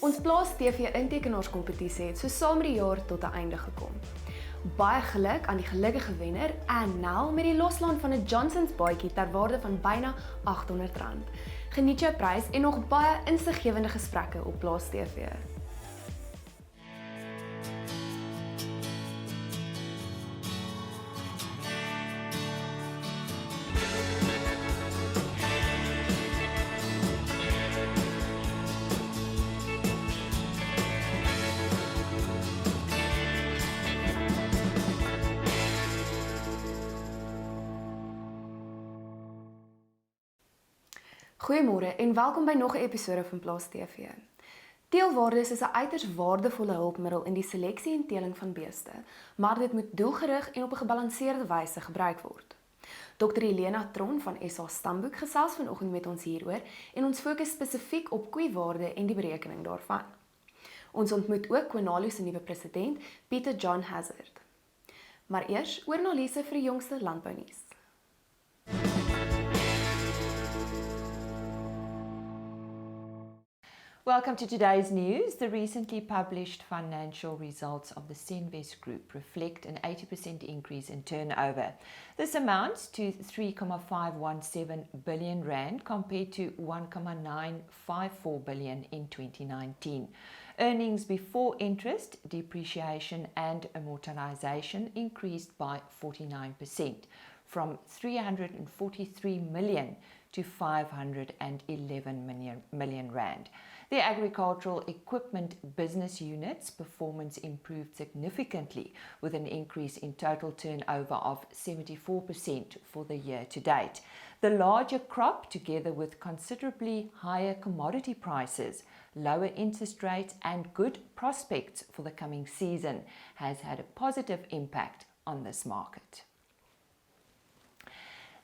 Ons Plaas TV intekenaarskompetisie het so saam met die jaar tot 'n einde gekom. Baie geluk aan die gelukkige wenner, Nel, met die loslaan van 'n Johnson's baadjie ter waarde van byna R800. Geniet jou prys en nog baie insiggewende gesprekke op Plaas TV. Goeiemôre en welkom by nog 'n episode van Plaas TV. Teelwaardes is 'n uiters waardevolle hulpmiddel in die seleksie en teeling van beeste, maar dit moet doelgerig en op 'n gebalanseerde wyse gebruik word. Dr. Helena Theron van Stamboek gesels vanoggend met ons hieroor en ons fokus spesifiek op koeiwaarde en die berekening daarvan. Ons ontmoet ook Kwanalu se nuwe president, Peter-Johan Hassard. Maar eers oor analise vir die jongste landbounuus. Welcome to today's news. The recently published financial results of the Senvest Group reflect an 80% increase in turnover. This amounts to 3,517 billion rand compared to 1,954 billion in 2019. Earnings before interest, depreciation and amortization increased by 49%, from 343 million to 511 million rand. The agricultural equipment business unit's performance improved significantly, with an increase in total turnover of 74% for the year to date. The larger crop, together with considerably higher commodity prices, lower interest rates and good prospects for the coming season, has had a positive impact on this market.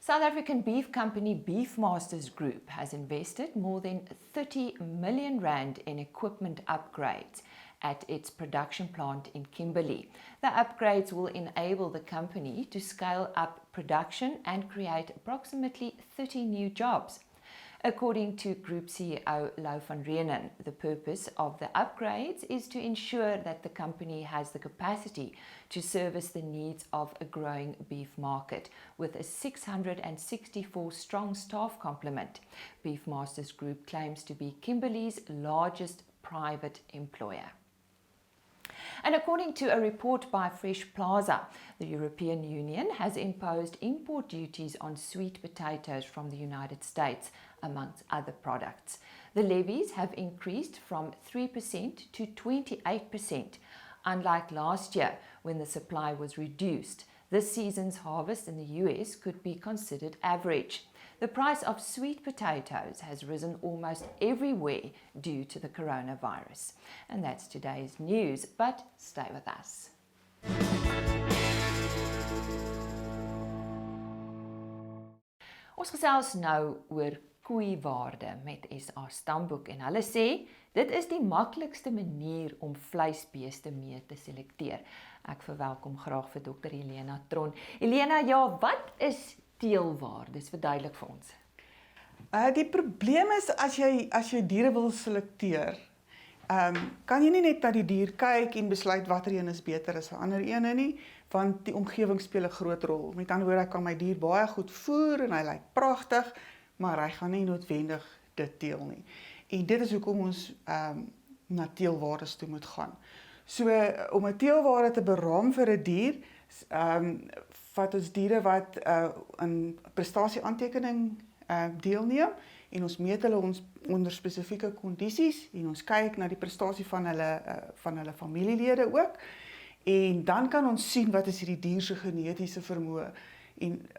South African beef company Beefmasters Group has invested more than 30 million rand in equipment upgrades at its production plant in Kimberley. The upgrades will enable the company to scale up production and create approximately 30 new jobs. According to Group CEO Louw van Reenen, the purpose of the upgrades is to ensure that the company has the capacity to service the needs of a growing beef market with a 664-strong staff complement. Beefmasters Group claims to be Kimberley's largest private employer. And according to a report by Fresh Plaza, the European Union has imposed import duties on sweet potatoes from the United States, amongst other products. The levies have increased from 3% to 28%, unlike last year when the supply was reduced. This season's harvest in the US could be considered average. The price of sweet potatoes has risen almost everywhere due to the coronavirus. And that's today's news, but stay with us. Ons gesels nou oor Koeiwaarde met SA Stamboek en hulle sê dit is die maklikste manier om vleisbeeste mee te selekteer. Ek verwelkom graag vir Dr. Helena Theron. Helena, ja, wat is teelwaardes? Verduidelik vir ons. Die probleem is as jy diere wil selekteer, kan jy nie net na die dier kyk en besluit watter een is beter as 'n ander een nie, want die omgewing speel 'n groot rol. Met ander woorde, ek kan my dier baie goed voer en hy lyk pragtig, maar hy gaan nie noodwendig dit teel nie. En dit is hoekom ons na teelwaardes toe moet gaan. So om 'n teelwaarde te beraam vir 'n dier, vat ons diere wat in prestasieaantekening deelneem en ons meet hulle onder spesifieke kondisies en ons kyk na die prestasie van hulle familielede ook. En dan kan ons sien wat is hierdie dier se genetiese vermoë. En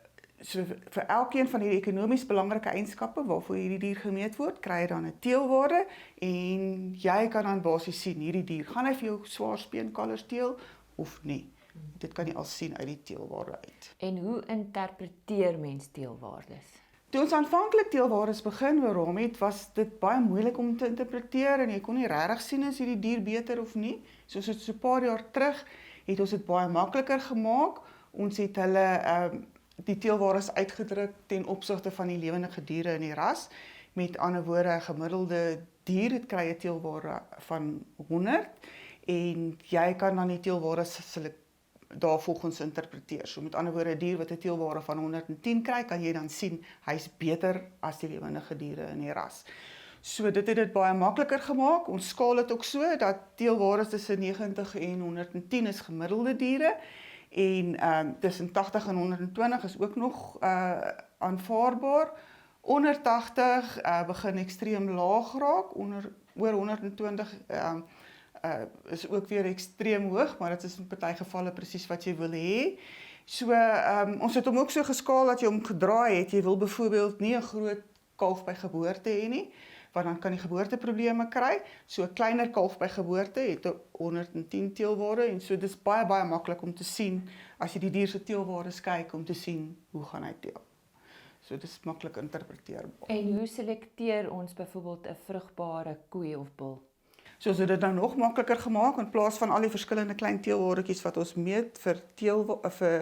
so vir elkeen van hierdie ekonomies belangrike eienskappe waarvoor hierdie dier gemeet word, kry jy dan 'n teelwaarde en jy kan dan basies sien hierdie dier, gaan hy vir jou swaar speenkalvers teel of nie. Dit kan jy al sien uit die teelwaarde uit. En hoe interpreteer mens teelwaardes? Toe ons aanvanklik teelwaardes begin beraam het, was dit baie moeilik om te interpreteer en jy kon nie regtig sien as hierdie dier beter of nie. Soos dit so 'n paar jaar terug het ons dit baie makliker gemaak. Ons het hulle die teelwaardes uitgedruk ten opsigte van die lewendige diere in die ras. Met ander woorde, 'n gemiddelde dier het kry 'n teelwaarde van 100 en jy kan dan die teelwaardes daarvolgens interpreteer. So met ander woorde, 'n dier wat 'n teelwaarde van 110 kry, kan jy dan sien hy's beter as die lewendige diere in die ras. So dit het dit baie makliker gemaak. Ons skaal dit ook so dat teelwaardes tussen 90 en 110 is gemiddelde diere en tussen 80 en 120 is ook nog aanvaarbaar. Onder 80 begin ekstreem laag raak, oor 120 is ook weer ekstreem hoog, maar dit is in party gevalle presies wat jy wil hê. So ons het hom ook so geskaal dat jy hom gedraai het. Jy wil byvoorbeeld nie 'n groot kalf by geboorte hê nie, want dan kan die geboorteprobleme kry. So 'n kleiner kalf by geboorte het 'n 110 teelwaarde en so dis baie maklik om te sien as jy die dier se teelwaardes kyk om te sien hoe gaan hy teel. So dit is maklik interpreteerbaar. En hoe selekteer ons byvoorbeeld 'n vrugbare koei of bul? So ons het dit nou nog makliker gemaak in plaas van al die verskillende klein teelwaardetjies wat ons meet vir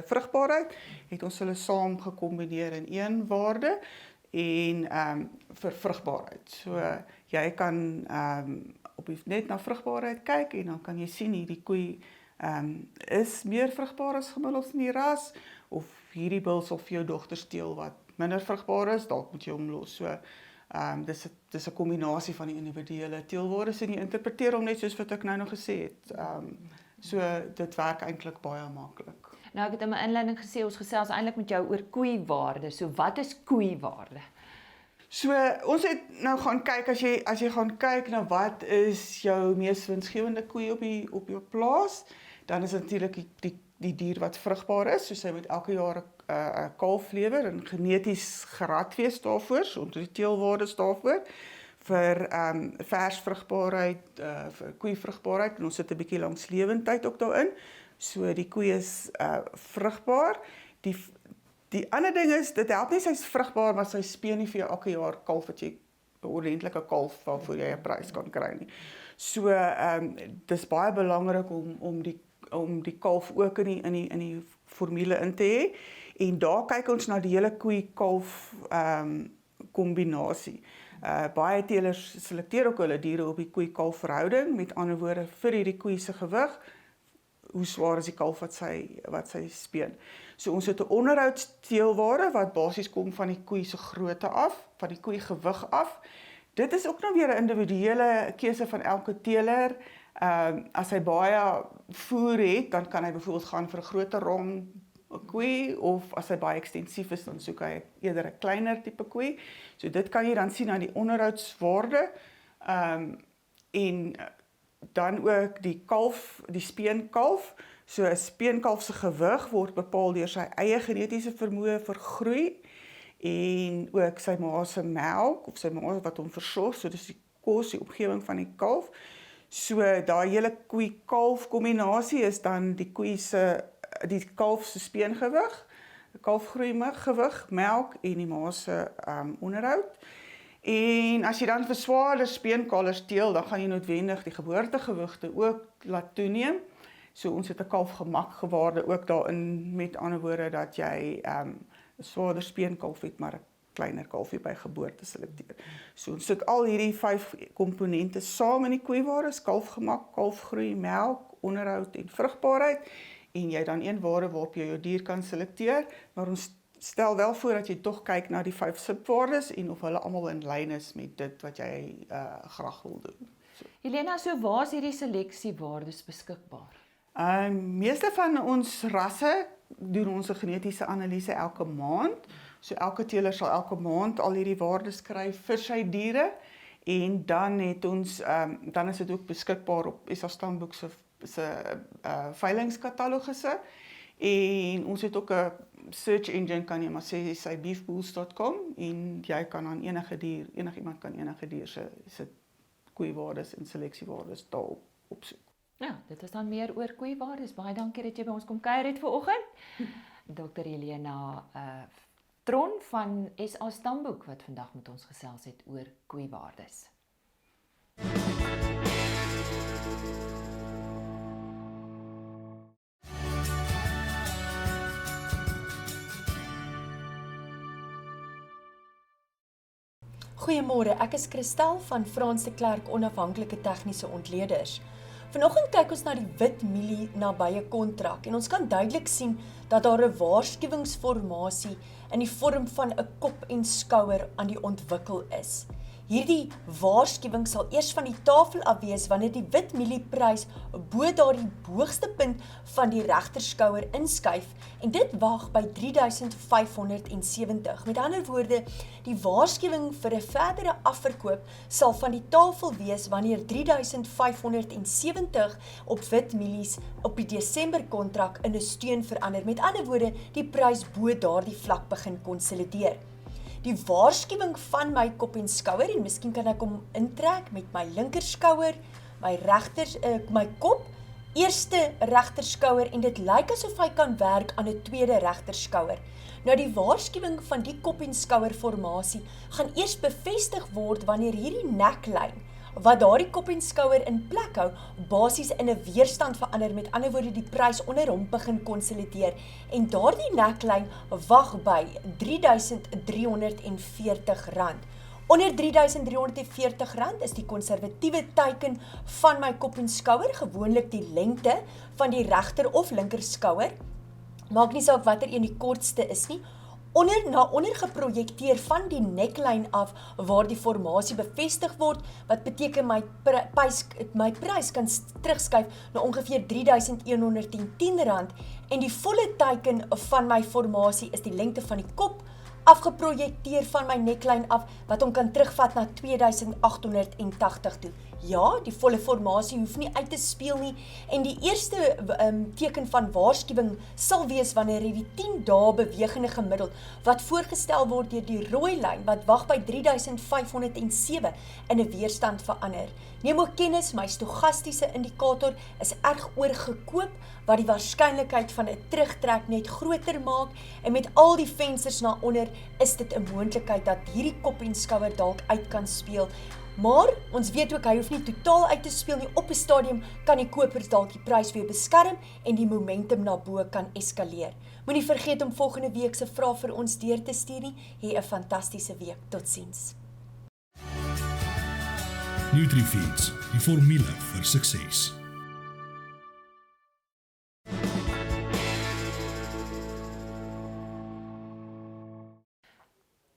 vrugbaarheid, het ons hulle saam gekombineer in een waarde en vir vrugbaarheid. So jy kan net na vrugbaarheid kyk en dan kan jy sien hierdie koei is meer vrugbaar as gemiddeld in die ras of hierdie bul sal vir jou dogter steel wat minder vrugbaar is, dalk moet jy hom los. So dis 'n kombinasie van die individuele teelwaardes en jy interpreteer hom net soos wat ek nou nog gesê het. So dit werk eintlik baie maklik. Nou ek het in my inleiding gesê ons gesels eintlik met jou oor koeiwaarde. So wat is koeiwaarde? So ons het nou gaan kyk as jy gaan kyk na wat is jou mees winsgewende koei op jou plaas, dan is natuurlik die dier wat vrugbaar is, so sy moet elke jaar 'n kalf lewer en geneties gerad wees daarvoor, so onder die teelwaardes daarvoor vir vers vrugbaarheid, vir koeivrugbaarheid en ons sit 'n bietjie langs lewendheid ook daarin. So die koei is vrugbaar. Die ander ding is, dit help nie sy's vrugbaar, maar sy speen nie vir jou elke jaar kalf wat jy 'n ordentlike kalf waarvoor jy 'n prys kan kry nie. So dis baie belangrik om die kalf ook in die formule in te hê. En daar kyk ons na die hele koei-kalf kombinasie. Baie teelers selekteer ook hulle diere op die koei-kalf verhouding, met ander woorde vir hierdie koei se gewig, hoe swaar is die kalf wat sy speen. So ons het 'n onderhoudsteelwaarde wat basies kom van die koei se grootte af, van die koei gewig af. Dit is ook nou weer 'n individuele keuse van elke teeler. As hy baie voer het, dan kan hy byvoorbeeld gaan vir 'n groter rom koei, of as hy baie ekstensief is, dan soek hy eerder 'n kleiner tipe koei. So dit kan jy dan sien aan die onderhoudswaarde, en dan ook die kalf, die speenkalf. So 'n speenkalf se gewig word bepaal deur sy eie genetiese vermoë vir groei en ook sy ma se melk of sy ma wat hom versorg, so dis die kos, die omgewing van die kalf. So daai hele koei-kalf kombinasie is dan die kalf se speengewig, kalfgroeigewig, melk en die ma se onderhoud. En as jy dan vir swaarder speenkalvers teel, dan gaan jy noodwendig die geboortegewigte ook laat toeneem. So ons het 'n kalfgemakgewaarde ook daarin, met ander woorde dat jy 'n swaarder speenkalf het, maar 'n kleiner kalfie by geboorte selekteer. So ons sit al hierdie 5 komponente saam in die koeiwaardes: kalfgemak, kalfgroei, melk, onderhoud en vrugbaarheid. En jy dan een waarde waarop jy jou dier kan selekteer, maar ons stel wel voor dat jy tog kyk na die 5 subwaardes en of hulle almal in lyn is met dit wat jy graag wil doen. Helena, so waar is hierdie seleksiewaardes beskikbaar? Meeste van ons rasse doen ons 'n genetiese analise elke maand. So elke teeler sal elke maand al hierdie waardes kry vir sy diere en dan het ons dan is dit ook beskikbaar op Stamboek se veilingskatalogusse. En ons het ook 'n search engine, kan jy maar sê, sy beefbools.com, en jy kan aan enigiemand kan enige dier se koeiwaardes en seleksiewaardes daar opsoek. Ja, dit is dan meer oor koeiwaardes. Baie dankie dat jy by ons kom kuier het vanoggend. Dr. Helena Theron van SA Stamboek wat vandag met ons gesels het oor koeiwaardes. Goeiemôre, ek is Christel van Frans de Klerk Onafhanklike Tegniese Ontleeders. Vanoggend kyk ons na die wit mielie nabye kontrak en ons kan duidelik sien dat daar 'n waarskuwingsformasie in die vorm van 'n kop en skouer aan die ontwikkel is. Hierdie waarskuwing sal eers van die tafel af wees wanneer die wit mielieprys bo daardie hoogste punt van die regterskouer inskuif en dit wag by 3570. Met ander woorde, die waarskuwing vir 'n verdere afverkoop sal van die tafel wees wanneer 3570 op wit mielies op die Desember kontrak in 'n steun verander. Met ander woorde, die prys bo daardie vlak begin konsolideer. Die waarskuwing van my kop en skouer, en miskien kan ek hom intrek met my linkerskouer, my kop, eerste regterskouer, en dit lyk asof hy kan werk aan 'n tweede regterskouer. Nou die waarskuwing van die kop en skouer formasie gaan eers bevestig word wanneer hierdie neklyn wat daardie kop en skouer in plek hou, basies in 'n weerstand verander, met ander woorde die prys onder hom begin konsolideer, en daardie neklyn wag by R3.340. Onder R3.340 is die konservatiewe teiken van my kop en skouer, gewoonlik die lengte van die regter of linker skouer, maak nie saak watter een die kortste is nie, onder geprojekteer van die neklyn af waar die formasie bevestig word, wat beteken my prys kan terugskuif na ongeveer R3.110 en die volle teiken van my formasie is die lengte van die kop, afgeprojekteer van my neklyn af, wat hom kan terugvat na 2880 toe. Ja, die volle formasie hoef nie uit te speel nie, en die eerste teken van waarskuwing sal wees wanneer die 10 dae bewegende gemiddeld, wat voorgestel word deur die rooi lyn, wat wag by 3507 in 'n weerstand verander. Neem ook kennis, my stochastiese indikator is erg oorgekoop, wat die waarskynlikheid van 'n terugtrek net groter maak, en met al die vensters na onder, is dit 'n moontlikheid dat hierdie kop en skouer dalk uit kan speel. Maar ons weet ook, hy hoef nie totaal uit te speel nie. Op 'n stadium kan die kopers dalk die prys weer beskerm en die momentum na bo kan eskaleer. Moenie vergeet om volgende week se vrae vir ons deur te stuur nie. Hê 'n fantastiese week. Totsiens. NutriFeeds, die formule vir sukses.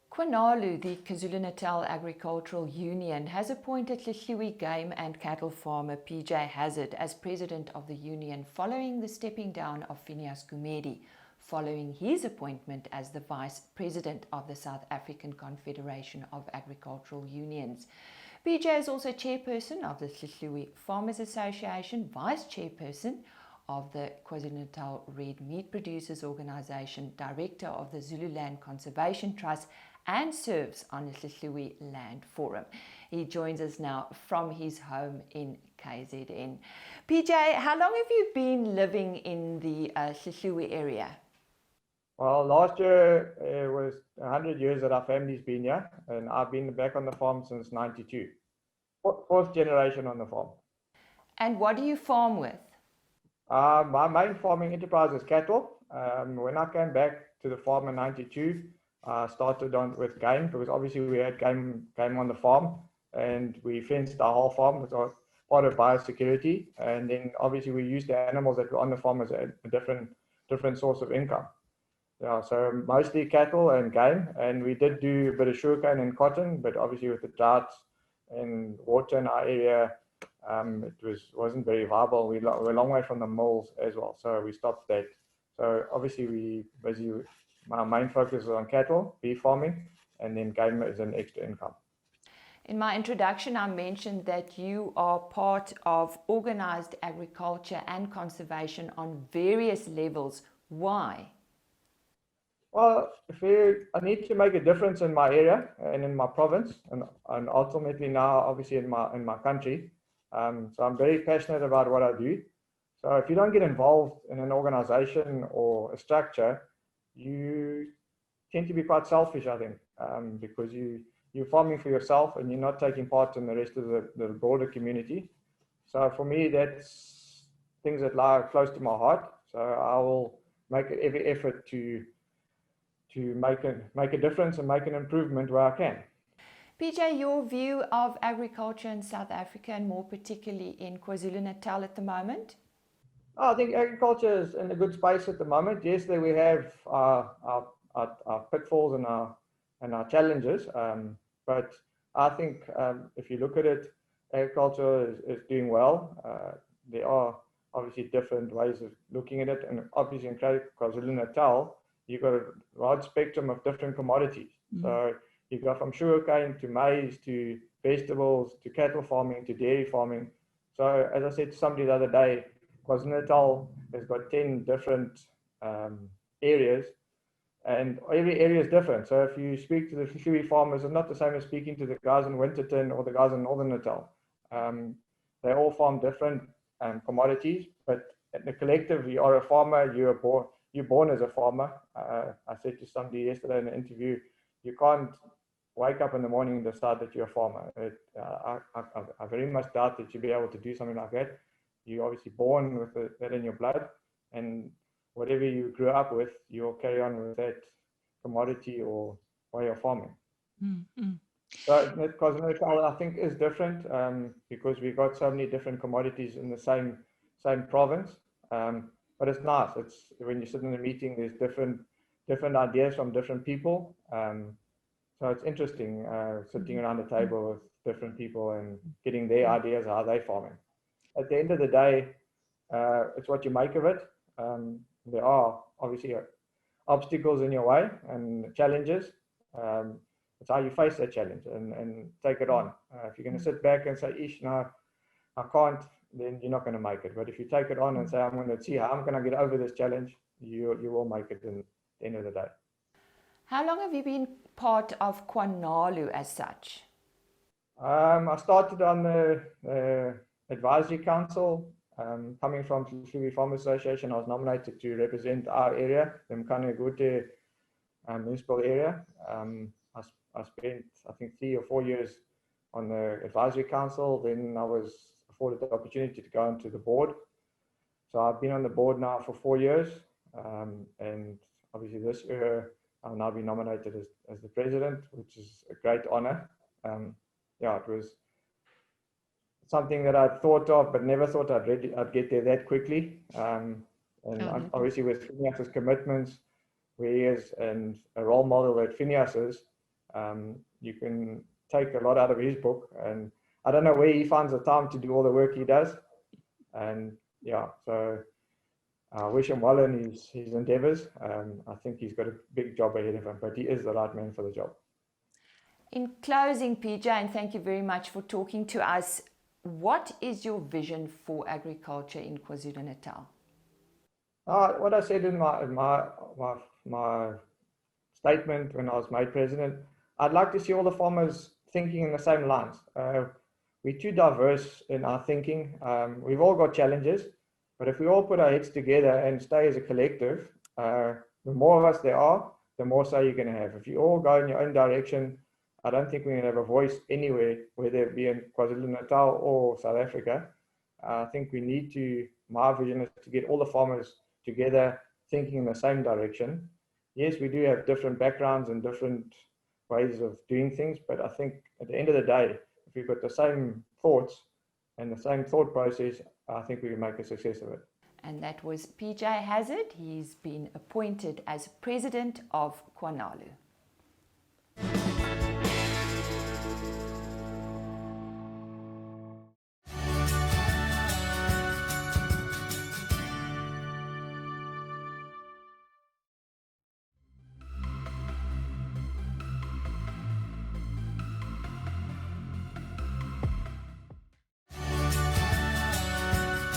Kwanalu, the KwaZulu-Natal Agricultural Union, has appointed Lihliwi game and cattle farmer P.J. Hassard as president of the union following the stepping down of Phineas Gumede, following his appointment as the vice president of the South African Confederation of Agricultural Unions. PJ is also chairperson of the Lihliwi Farmers Association, vice chairperson of the KwaZulu-Natal Red Meat Producers Organisation, director of the Zululand Conservation Trust, and serves on the Lihliwi Land Forum. He joins us now from his home in KZN. PJ, how long have you been living in the Lihliwi area? Well, last year it was 100 years that our family's been here, and I've been back on the farm since 92. Fourth generation on the farm. And what do you farm with? My main farming enterprise is cattle. When I came back to the farm in 92, I started on with game, because obviously we had game on the farm, and we fenced our whole farm. It was part of biosecurity, and then obviously we used the animals that were on the farm as a different source of income. Yeah, so mostly cattle and game, and we did do a bit of sugarcane and cotton, but obviously with the droughts and water in our area, it wasn't very viable. We're a long way from the mills as well, so we stopped that. So obviously my main focus is on cattle, beef farming, and then game is an extra income. In my introduction, I mentioned that you are part of organized agriculture and conservation on various levels. Why? Well, I need to make a difference in my area and in my province, and ultimately now, obviously, in my country. So I'm very passionate about what I do. So if you don't get involved in an organization or a structure, you tend to be quite selfish, I think, because you're farming for yourself and you're not taking part in the rest of the broader community. So for me, that's things that lie close to my heart. So I will make every effort to make a difference and make an improvement where I can. PJ, your view of agriculture in South Africa and more particularly in KwaZulu-Natal at the moment? I think agriculture is in a good space at the moment. Yes, there we have our pitfalls and our challenges, but I think if you look at it, agriculture is doing well. There are obviously different ways of looking at it, and obviously in KwaZulu-Natal, you've got a large spectrum of different commodities. So you go from sugarcane to maize to vegetables to cattle farming to dairy farming. So as I said to somebody the other day, KwaZulu-Natal has got 10 different areas, and every area is different. So if you speak to the fishery farmers, it's not the same as speaking to the guys in Winterton or the guys in Northern Natal. They all farm different commodities, but at the collective, you are a farmer, you're born as a farmer. I said to somebody yesterday in an interview, you can't wake up in the morning and decide that you're a farmer. I very much doubt that you'll be able to do something like that. You're obviously born with that in your blood, and whatever you grew up with, you'll carry on with that commodity or way of farming. So KwaZulu-Natal, I think, is different because we've got so many different commodities in the same province. But it's nice. It's when you sit in a meeting, there's different ideas from different people. So it's interesting sitting around the table with different people and getting their ideas how they're farming. At the end of the day, it's what you make of it. There are obviously obstacles in your way and challenges. It's how you face that challenge and take it on. If you're going to sit back and say, "Ish, no, I can't," then you're not going to make it. But if you take it on and say, "I'm going to see how I'm going to get over this challenge," you will make it in the end of the day. How long have you been part of Kwanalu as such? I started on the advisory council. Coming from the Fishery Farmers Association, I was nominated to represent our area, the Mkhanegute municipal area. I spent, I think, 3 or 4 years on the advisory council. Then I was afforded the opportunity to go into the board. So I've been on the board now for 4 years. And obviously this year I'll now be nominated as the president, which is a great honor. Yeah, it was something that I'd thought of, but never thought I'd get there that quickly. Obviously with Phineas's commitments, where he is, and a role model that Phineas is, you can take a lot out of his book. And I don't know where he finds the time to do all the work he does. And yeah, so I wish him well in his endeavors. I think he's got a big job ahead of him, but he is the right man for the job. In closing, PJ, and thank you very much for talking to us, what is your vision for agriculture in KwaZulu-Natal? What I said in my statement when I was made president, I'd like to see all the farmers thinking in the same lines. We're too diverse in our thinking. We've all got challenges, but if we all put our heads together and stay as a collective, the more of us there are, the more say you're going to have. If you all go in your own direction, I don't think we're going to have a voice anywhere, whether it be in KwaZulu-Natal or South Africa. I think we need to, my vision is to get all the farmers together thinking in the same direction. Yes, we do have different backgrounds and different ways of doing things, but I think at the end of the day, if we've got the same thoughts and the same thought process, I think we can make a success of it. And that was PJ Hassard. He's been appointed as president of Kwanalu.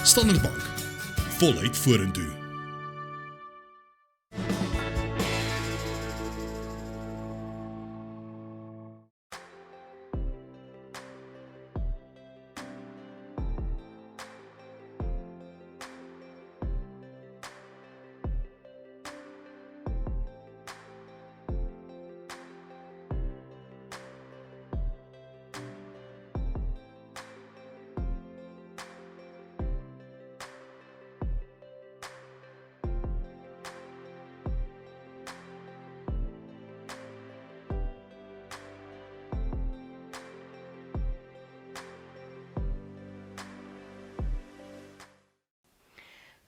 Standard Bank. Voluit vorentoe.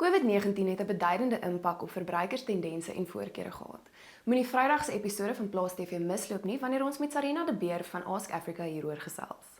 COVID-19 het 'n beduidende impak op verbruikerstendense en voorkeure gehad. Moenie Vrydag se episode van Plaas TV misloop nie wanneer ons met Sarina de Beer van Ask Africa hieroor gesels.